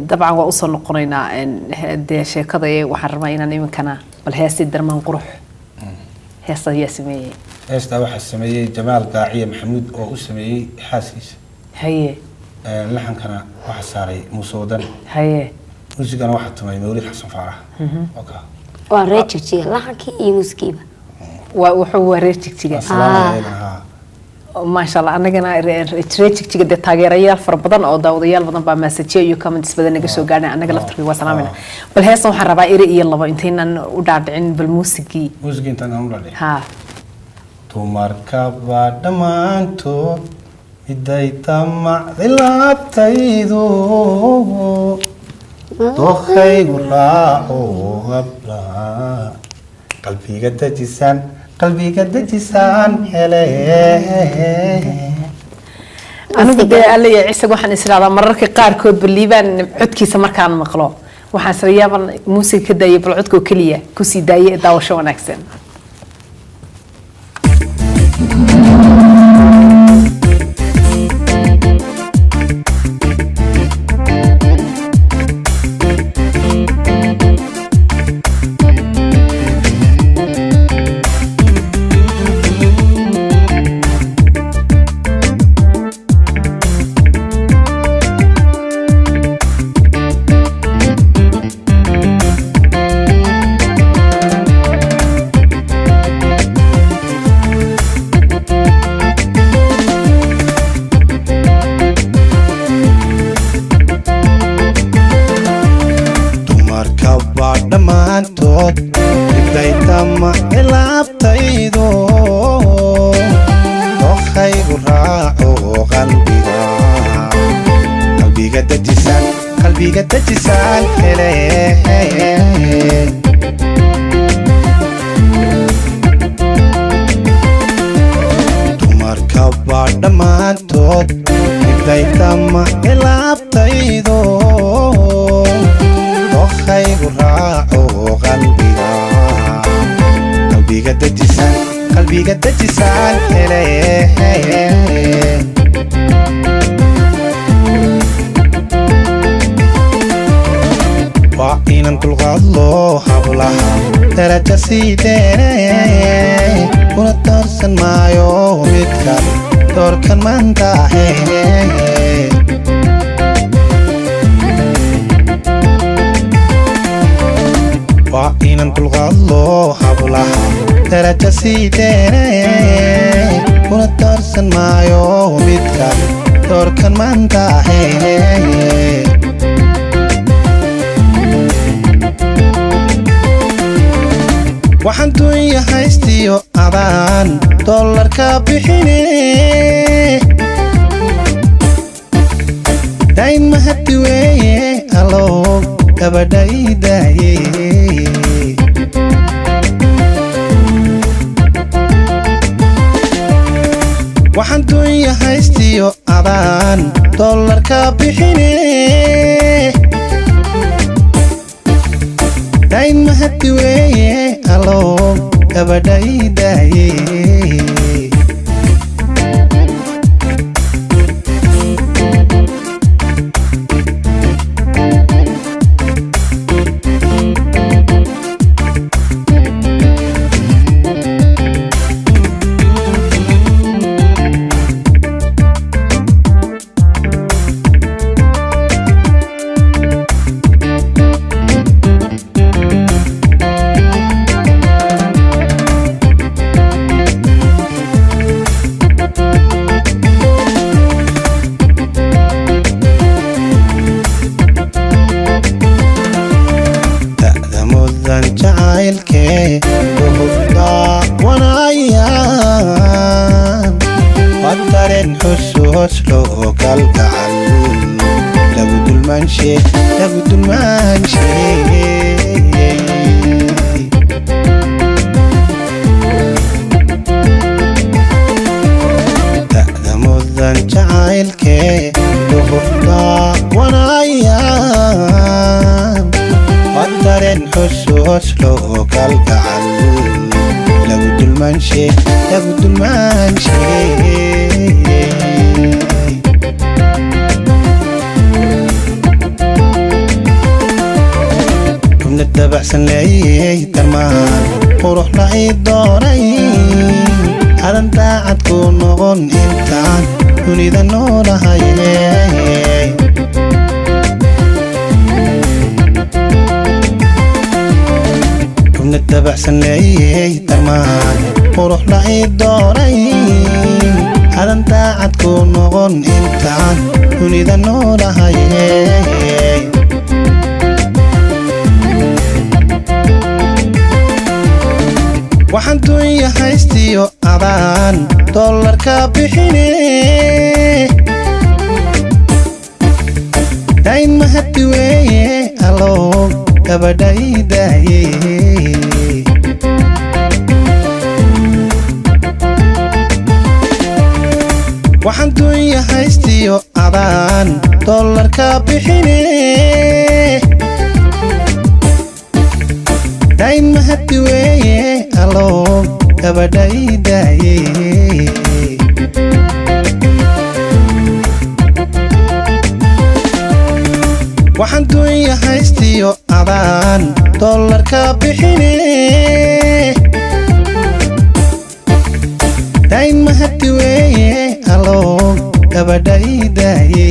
dabcan waa u soo noqonaynaa de sheekada waxaan rabaa inaan iminkana bal heestii darmaan qurux heesta ayaa sameeyay heesta waxa sameeyay Jamaal Qaaciye Maxamuud oo u sameeyay xaaskiisa haye laxankana waxa saaray Muusoodan haye muusigana waxa tumay Mawlid Xasan Faarax okay waa reejigtiga laxankii iyo muusigiiba waa wuxuu waa reejigtiga ما شاء الله أنا جنا ريتشيك تيجي تاجرية فربضان أو داوديال بدن بمسجية يكمل بدن نجسو قاعدين أنا قلت في وسلامنا بالهي صوح الربع إيري يلا بنتين ودارين بالموسيقى موسيقى أنت نعمل عليه ها تمركب دمان تو بداية مع ذلاب تيدو تخي وراء وغبرا قلبي قد جسان قلبي قد جسان أنا بدي أقول لي عيسى وحنا نسرع مرة قار كود بالليبان عدكي سمركان مقلو وحنا سريابا موسيقى كده يبل عدكو كلية كوسي داي داوشوا نكسن dabacsan leeyay tarmaan quruxna ii dooray adan daacad ku noqon intaan dunida noolahay rugna dabacsan leeyay tarmaan quruxna ii dooray adan daacad ku noqon intaan dunida noolahay waxaan dunya haystiyo adaan dollarka bixine dayn mahadi weeye allow gabadhaydaaye waxaan dunya haystiyo adaan dollarka bixine dayn mahadi weeye allow gabadhaydaaye waxaan dunya haystiyo adaan dollarka bixine dayn mahadi weeye allow gabadhaydaaye